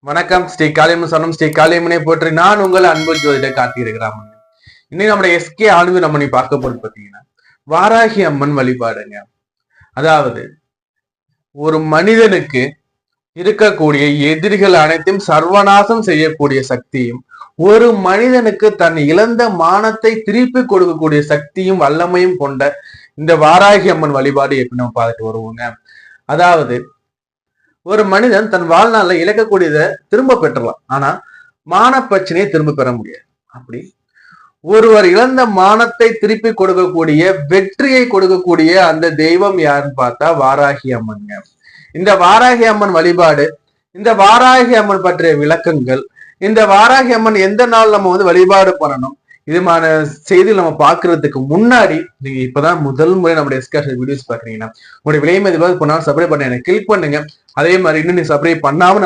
வணக்கம். ஸ்ரீ காளியம்மன் சரணம். ஸ்ரீ காளியம்மனை போற்றி நான் உங்கள் அன்பு ஜோதிடர் கார்த்தியிருக்கிறான். இன்னைக்கு நம்முடைய எஸ்கே ஆளுநர் நம்ம நீ பார்க்க போறது பாத்தீங்கன்னா வாராகி அம்மன் வழிபாடுங்க. அதாவது ஒரு மனிதனுக்கு இருக்கக்கூடிய எதிரிகள் அனைத்தையும் சர்வநாசம் செய்யக்கூடிய சக்தியும், ஒரு மனிதனுக்கு தன் இழந்த மானத்தை திருப்பி கொடுக்கக்கூடிய சக்தியும் வல்லமையும் கொண்ட இந்த வாராகி அம்மன் வழிபாடு எப்படி நம்ம பார்த்துட்டு வருவோங்க. அதாவது ஒரு மனிதன் தன் வாழ்நாள்ல இழக்கக்கூடியதை திரும்ப பெற்றலாம், ஆனா மான பிரச்சனையை திரும்ப பெற முடியாது. அப்படி ஒருவர் இழந்த மானத்தை திருப்பி கொடுக்கக்கூடிய, வெற்றியை கொடுக்கக்கூடிய அந்த தெய்வம் யாருன்னு பார்த்தா வாராகி அம்மன்ங்க. இந்த வாராகி அம்மன் வழிபாடு, இந்த வாராகி அம்மன் பற்றிய விளக்கங்கள், இந்த வாராகி அம்மன் எந்த நாள் நம்ம வழிபாடு பண்ணணும், இதுமான செய்திகள் நம்ம பாக்குறதுக்கு முன்னாடி நீங்க இப்பதான் முதல் முறை நம்முடைய எஸ்கே வீடியோஸ் பாக்குறீங்கன்னா உங்களுடைய விலை மதிப்பாக பண்ணாலும் சப்ஸ்கிரைப் பண்ண கிளிக் பண்ணுங்க. அதே மாதிரி இன்னும் நீங்க சப்ஸ்கிரைப் பண்ணாம